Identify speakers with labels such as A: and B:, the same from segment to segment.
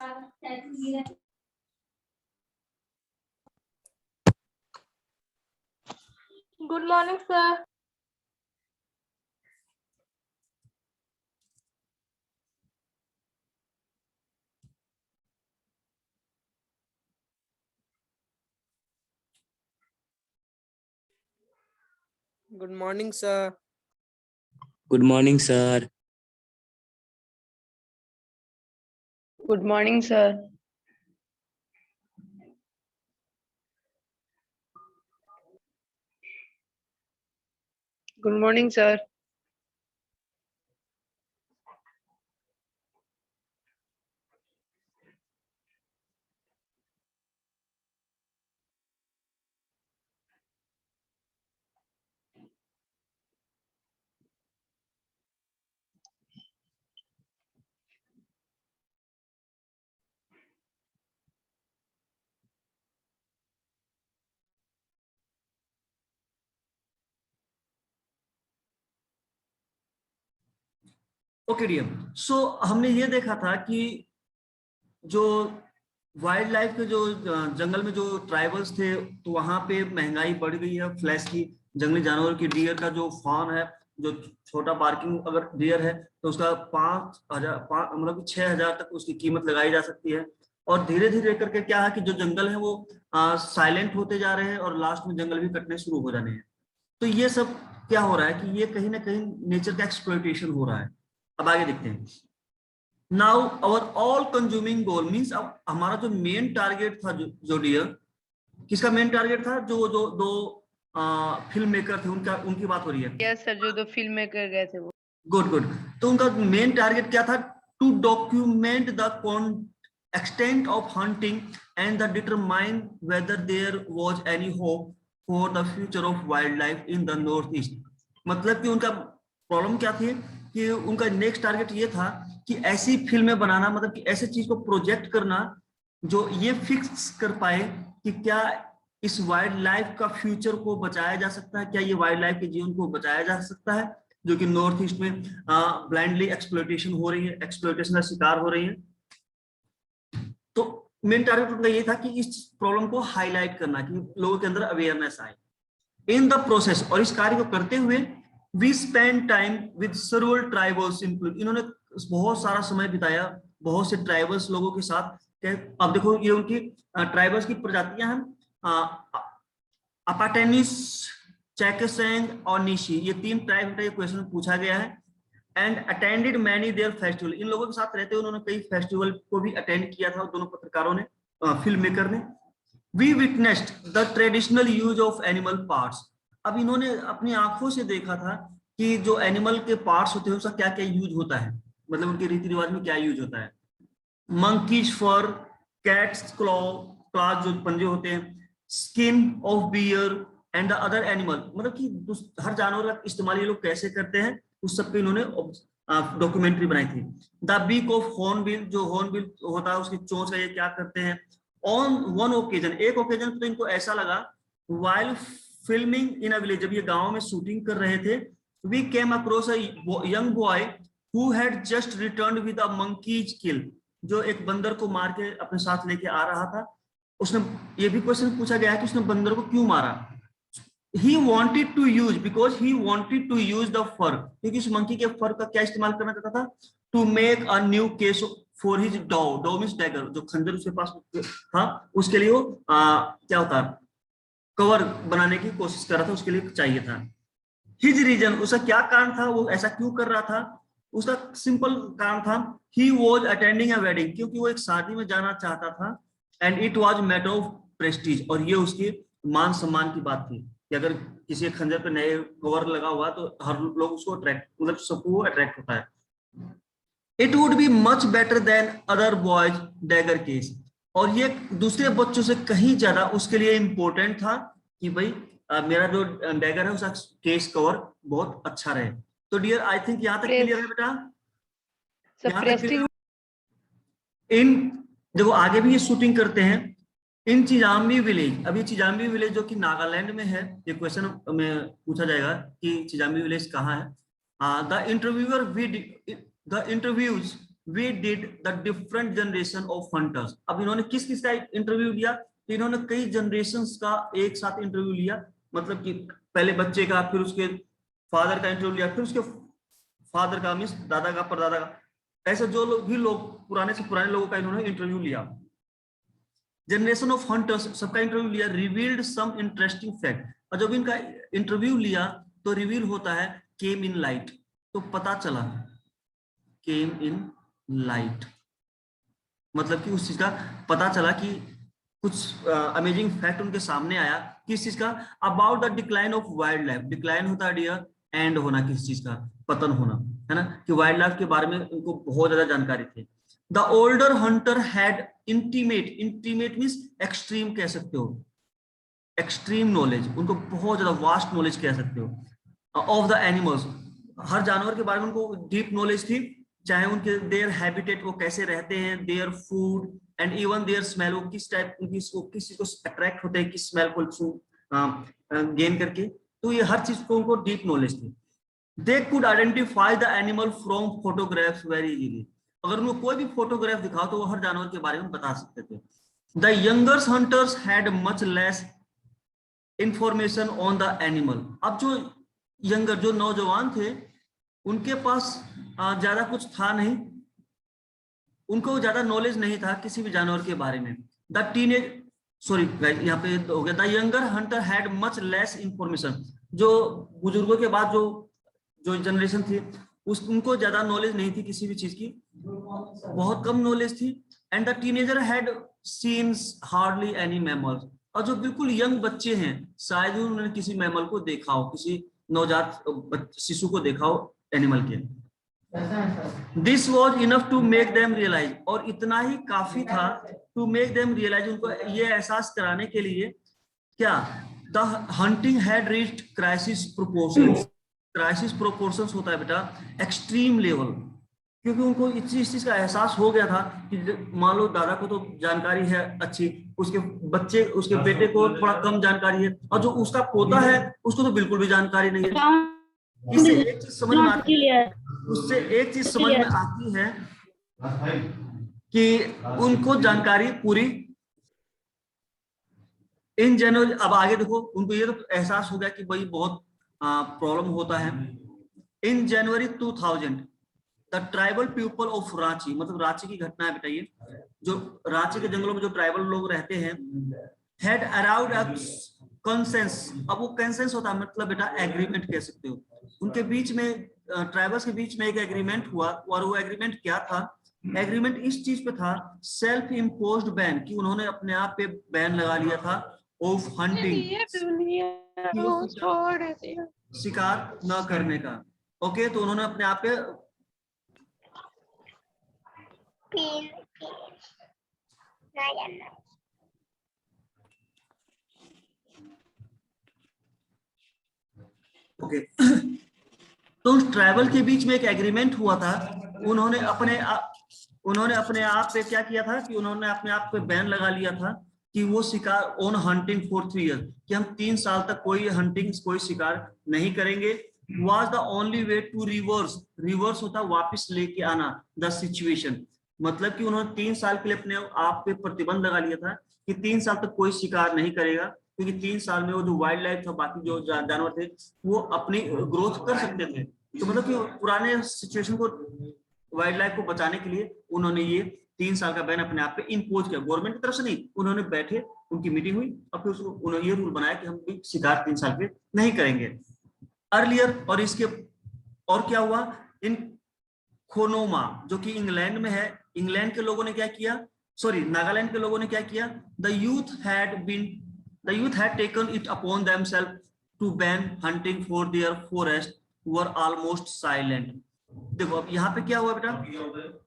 A: Good morning, sir.
B: Good morning, sir.
C: Good morning, sir.
D: Good morning, sir. Good morning, sir.
E: Okay dear, so हमने ये देखा था कि जो वाइल्ड लाइफ के जो जंगल में जो ट्राइबल्स थे तो वहां पे महंगाई बढ़ गई है फ्लैश की, जंगली जानवर की। डियर का जो फार्म है, जो छोटा पार्किंग अगर डियर है तो उसका 5,000 मतलब 6,000 तक उसकी कीमत लगाई जा सकती है। और धीरे धीरे करके क्या है कि जो जंगल है वो साइलेंट होते जा रहे हैं और लास्ट में जंगल भी कटने शुरू हो जाने हैं। तो ये सब क्या हो रहा है कि ये कहीं ना कहीं नेचर का एक्सप्लॉयटेशन हो रहा है। अब आगे देखते हैं। Now our all consuming goal means, अब हमारा जो मेन टारगेट था जो डियर, किसका मेन टारगेट था? जो जो दो फिल्म मेकर थे उनकी बात हो रही है।
D: यस सर, जो दो फिल्म मेकर गए थे वो।
E: Good good. तो उनका मेन टारगेट क्या था? To document the extent of hunting and the determine whether there was any hope for the future of wild life in the north east. मतलब कि उनका प्रॉब्लम क्या थी कि उनका नेक्स्ट टारगेट ये था कि ऐसी फिल्में बनाना, मतलब कि ऐसे चीज को प्रोजेक्ट करना जो ये फिक्स कर पाए कि क्या इस वाइल्ड लाइफ का फ्यूचर को बचाया जा सकता है, क्या ये वाइल्ड लाइफ के जीवन को बचाया जा सकता है जो कि नॉर्थ ईस्ट में ब्लाइंडली एक्सप्लॉयटेशन हो रही है, एक्सप्लॉयटेशन का शिकार हो रही है। तो मेन टारगेट उनका ये था कि इस प्रॉब्लम को हाईलाइट करना, कि लोगों के अंदर अवेयरनेस आए। इन द प्रोसेस, और इस कार्य को करते हुए, we spend time with several tribals include, इन्होंने बहुत सारा समय बिताया बहुत से ट्राइबल्स लोगों के साथ। अब देखो ये उनकी ट्राइबल्स की प्रजातियां हैं, अपाटेनिस, चैकेसेंग और निशी, ये 3 ट्राइब का ये क्वेश्चन पूछा गया है। And attended many their festival, इन लोगों के साथ रहते हुए उन्होंने कई फेस्टिवल को भी अटेंड किया था दोनों पत्रकारों ने, फिल्म मेकर ने। We witnessed the traditional use of animal parts, अब इन्होंने अपनी आंखों से देखा था कि जो एनिमल के पार्ट्स होते हैं उसका क्या क्या यूज होता है, मतलब उनके रीति रिवाज में क्या यूज होता है। मंकीज फर, कैट्स क्लॉज जो पंजे होते हैं, skin of bear and the other animal, मतलब कि हर जानवर का इस्तेमाल ये लोग कैसे करते हैं उस सब पे इन्होंने डॉक्यूमेंट्री बनाई थी। द बीक ऑफ हॉर्नबिल, जो हॉर्नबिल होता है उसकी चोंच का ये क्या करते हैं। ऑन वन ओकेजन, एक ओकेजन तो इनको ऐसा लगा while filming in a village, जब ये गांव में शूटिंग कर रहे थे, we came across a young boy who had just returned with a monkeys kill, जो एक बंदर को मार के अपने साथ लेके आ रहा था। उसने ये भी क्वेश्चन पूछा गया है कि उसने बंदर को क्यों मारा। He wanted to use, because he wanted to use the fur, क्योंकि उस मंकी के फर का क्या इस्तेमाल करना चाहता था, to make a new case for his dog, dog means dagger, जो खंजर उसके पास था उसके लिए वो क्या होता है, कवर बनाने की कोशिश कर रहा था, उसके लिए चाहिए था। His reason, उसका क्या कारण था, वो ऐसा क्यों कर रहा था, उसका सिंपल कारण था, he was attending a wedding, क्योंकि वो एक शादी में जाना चाहता था, and it was matter of prestige, और ये उसकी मान सम्मान की बात थी कि अगर किसी खंजर पे नए कवर लगा हुआ तो हर लोग उसको अट्रैक्ट, मतलब सबको अट्रैक्ट होता है। It would be much better than other boys dagger case, और ये दूसरे बच्चों से कहीं ज्यादा उसके लिए इंपॉर्टेंट था कि भाई मेरा जो डैगर है उसका केस कवर बहुत अच्छा रहे। तो डियर आई थिंक यहाँ तक क्लियर है बेटा, यहाँ तक क्लियर। इन देखो आगे भी ये शूटिंग करते हैं इन चिजाम्बी विलेज। अभी चिजाम्बी विलेज जो कि नागालैंड में है, ये क्वेश्चन में पूछा जाएगा कि चिजाम्बी विलेज कहाँ है। The interviews we did the different generation of hunters. अब इन्होंने किस किस का इंटरव्यू लिया? तो इन्होंने कई जनरेशंस का एक साथ इंटरव्यू लिया, मतलब कि पहले बच्चे का, फिर उसके फादर का इंटरव्यू लिया, फिर उसके फादर का मींस दादा का, परदादा का, ऐसे जो लोग भी लोग पुराने से पुराने लोगों का इन्होंने इंटरव्यू लिया। जनरेशन ऑफ हंटर्स सबका इंटरव्यू लिया, रिवील्ड सम इंटरेस्टिंग फैक्ट। और जब इनका इंटरव्यू लिया तो रिवील होता है केम इन लाइट, तो पता चला, केम इन लाइट मतलब कि उस चीज का पता चला कि कुछ अमेजिंग फैक्ट उनके सामने आया। किस चीज का? About the decline of wild life. Decline होता है डियर एंड होना, किस चीज का? पतन होना, है ना, कि वाइल्ड लाइफ के बारे में उनको बहुत ज्यादा जानकारी थी। The older Hunter had intimate, intimate means extreme कह सकते हो, एक्सट्रीम नॉलेज, उनको बहुत ज्यादा वास्ट नॉलेज कह सकते हो ऑफ द एनिमल्स, हर जानवर के बारे में उनको डीप नॉलेज थी, चाहे उनके देयर हैबिटेट, वो कैसे रहते हैं, their food and even their smell, वो किस टाइप किस चीज को अट्रैक्ट होते हैं, किस स्मेल को गेन करके, तो ये हर चीज को उनको डीप नॉलेज थी। They could identify the animal from photographs very easily. अगर उनको कोई भी फोटोग्राफ दिखाओ तो वो हर जानवर के बारे में बता सकते थे। The younger hunters had much less information on the animal. अब जो यंगर, जो नौजवान थे, उनके पास ज्यादा कुछ था नहीं, उनको ज्यादा नॉलेज नहीं था किसी भी जानवर के बारे में। द टीनेज, सॉरी यहाँ पे हो गया, the younger Hunter had much less information. जो बुजुर्गों के बाद जो जनरेशन थी, उनको ज्यादा नॉलेज नहीं थी किसी भी चीज की, बहुत कम नॉलेज थी। And the teenager had seen hardly any mammals. और जो बिल्कुल यंग बच्चे हैं, शायद उन्होंने किसी मैमल को देखा हो, किसी नवजात शिशु को देखा हो एनिमल के। This was enough to make them realise, और इतना ही काफी था टू मेक देम रियलाइज, उनको ये एहसास कराने के लिए, क्या? The hunting had reached crisis proportions. Crisis proportions होता है बेटा एक्सट्रीम लेवल, क्योंकि उनको इस चीज का एहसास हो गया था कि मान लो दादा को तो जानकारी है अच्छी, उसके बच्चे, उसके बेटे को थोड़ा कम जानकारी है, और जो उसका पोता है उसको तो बिल्कुल भी जानकारी नहीं है। इससे एक चीज समझ में आती है, उससे एक चीज समझ में आती है कि उनको जानकारी पूरी इन जनरल। अब आगे देखो, उनको ये तो एहसास हो गया कि भाई बहुत प्रॉब्लम होता है। इन जनवरी 2000 the tribal people of Ranchi, मतलब रांची की घटना है बेटा ये, जो रांची के जंगलों में जो ट्राइबल लोग रहते हैं, हैड अराउंड अ कंसेंस। अब वो कंसेंस होता है मतलब बेटा एग्रीमेंट कह सकते हो, उनके बीच में, ट्राइबल्स के बीच में एक एग्रीमेंट हुआ। और वो एग्रीमेंट क्या था? एग्रीमेंट इस चीज पे था, सेल्फ इम्पोज्ड बैन, कि उन्होंने अपने आप पे बैन लगा लिया था ऑफ हंटिंग, शिकार न करने का। ओके, तो उन्होंने अपने आप पे ओके तो उस ट्राइबल के बीच में एक एग्रीमेंट हुआ था। उन्होंने अपने आप पे क्या किया था कि उन्होंने अपने आप पे बैन लगा लिया था कि वो शिकार ऑन हंटिंग फॉर 3 years, कि हम 3 साल तक कोई हंटिंग, कोई शिकार नहीं करेंगे। Was the only way to reverse होता वापस लेके आना द सिचुएशन, मतलब कि उन्होंने 3 साल के लिए अपने आप पे प्रतिबंध लगा लिया था कि 3 साल तक कोई शिकार नहीं करेगा, क्योंकि 3 साल में वो जो वाइल्ड लाइफ था, बाकी जो जानवर थे, वो अपनी ग्रोथ कर सकते थे। तो मतलब कि पुराने सिचुएशन को, वाइल्ड लाइफ को बचाने के लिए उन्होंने ये 3 साल का बैन अपने आप पे इम्पोज किया, गवर्नमेंट की तरफ से नहीं। उन्होंने बैठे, उनकी मीटिंग हुई और फिर उन्होंने ये रूल बनाया कि हम भी शिकार 3 साल पे नहीं करेंगे। अर्लियर, और इसके और क्या हुआ, इन खोनोमा जो कि इंग्लैंड में है, इंग्लैंड के लोगों ने क्या किया, सॉरी नागालैंड के लोगों ने क्या किया, the youth had taken it upon themselves to ban hunting for their forest were almost silent. देखो अब यहाँ पे क्या हुआ बेटा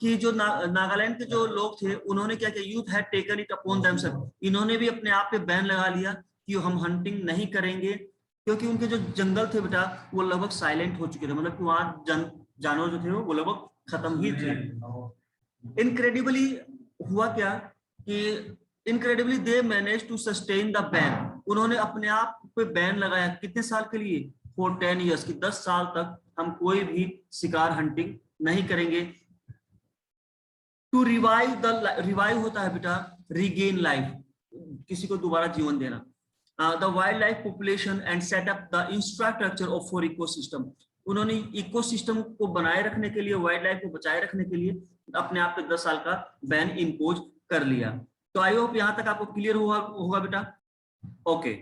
E: कि जो नागालैंड के जो लोग थे, उन्होंने क्या किया, youth had taken it upon themselves, इन्होंने भी अपने आप पे बैन लगा लिया कि हम हंटिंग नहीं करेंगे, क्योंकि उनके जो जंगल थे बेटा वो लगभग साइलेंट हो चुके थे, मतलब कि वहां जानवर जो थे वो लगभग खत्म ही थे। इनक्रेडिबली हुआ क्या कि incredibly they manage to sustain the ban, उन्होंने अपने आप पे बैन लगाया, कितने साल के लिए, फॉर 10 years, कि 10 साल तक हम कोई भी शिकार हंटिंग नहीं करेंगे। टू रिवाइव होता है बेटा रीगेन लाइफ, किसी को दोबारा जीवन देना। The wild life population and setup the infrastructure of for ecosystem, उन्होंने इकोसिस्टम को बनाए रखने के लिए, वाइल्ड लाइफ को बचाए रखने के लिए अपने आप पे 10 साल का बैन इम्पोज कर लिया। तो आई होप यहाँ तक आपको क्लियर होगा बेटा। Okay,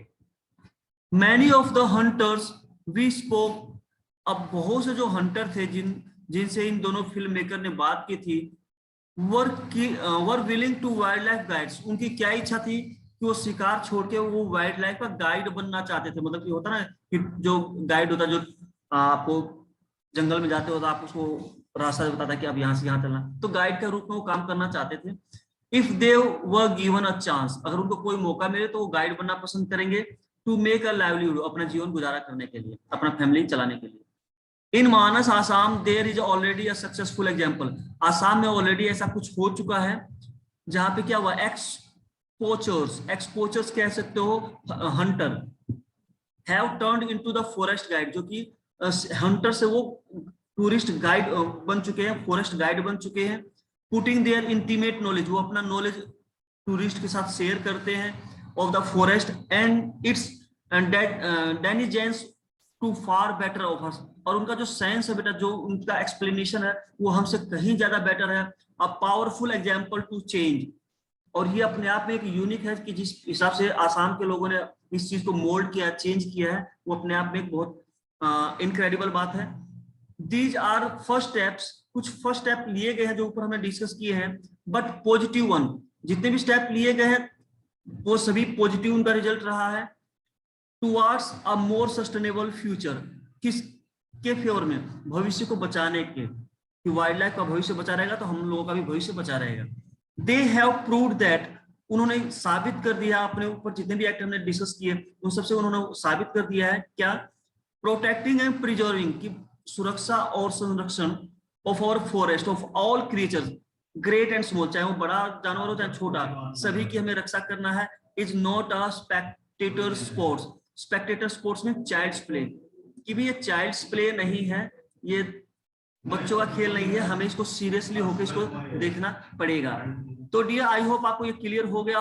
E: many of the hunters we spoke, अब बहुत से जो हंटर थे जिनसे इन दोनों फिल्म मेकर ने बात की थी, were willing to wild life guides, उनकी क्या इच्छा थी कि वो शिकार छोड़ के वो वाइल्ड लाइफ का गाइड बनना चाहते थे। मतलब कि होता ना कि जो गाइड होता, जो आपको जंगल में जाते हो तो आप उसको रास्ता बताता कि अब यहाँ से यहाँ चलना, तो गाइड के रूप में वो काम करना चाहते थे। If they were given a chance, अगर उनको कोई मौका मिले तो वो गाइड बनना पसंद करेंगे। टू मेक अ लाइवलीहुड, अपना जीवन गुजारा करने के लिए, अपना फैमिली चलाने के लिए। In Manas Assam there is already a successful example, Assam में ऑलरेडी ऐसा कुछ हो चुका है जहां पे क्या हुआ, एक्सपोचर्स कह सकते हो, Hunter have turned into the forest guide, जो कि हंटर से वो टूरिस्ट गाइड बन चुके हैं, फॉरेस्ट गाइड बन चुके हैं। पुटिंग देयर इंटीमेट नॉलेज, वो अपना नॉलेज टूरिस्ट के साथ शेयर करते हैं of the forest and its denizens to far better off us, और उनका जो साइंस है बेटा, जो उनका एक्सप्लेनेशन है वो हमसे कहीं ज्यादा बेटर है। A powerful example to change, और ये अपने आप में एक यूनिक है कि जिस हिसाब से आसाम के लोगों ने इस चीज को मोल्ड किया, चेंज किया है, वो अपने आप में एक बहुत इनक्रेडिबल बात है। दीज आर फर्स्ट स्टेप्स, कुछ फर्स्ट स्टेप लिए गए हैं जो ऊपर हमने डिस्कस किए हैं, बट पॉजिटिव वन, जितने भी स्टेप लिए गए हैं वो सभी पॉजिटिव उनका रिजल्ट रहा है। Towards a more sustainable future, किसके फेवर में, भविष्य को बचाने के, कि वाइल्ड लाइफ का भविष्य बचा रहेगा तो हम लोगों का भी भविष्य बचा रहेगा। दे हैव प्रूव्ड दैट, उन्होंने साबित कर दिया अपने ऊपर, जितने भी एक्ट हमने डिस्कस किए उन सबसे उन्होंने साबित कर दिया है क्या, प्रोटेक्टिंग एंड प्रिजर्विंग, की सुरक्षा और संरक्षण of our forest of all creatures great and small, चाहे वो बड़ा जानवर हो चाहे छोटा, सभी की हमें रक्षा करना है। Is not a Spectator sports, Spectator sports में चाइल्ड्स प्ले, कि भी ये चाइल्ड्स प्ले नहीं है, ये बच्चों का खेल नहीं है, हमें इसको सीरियसली होकर इसको देखना पड़ेगा। तो डियर आई होप आपको ये क्लियर हो गया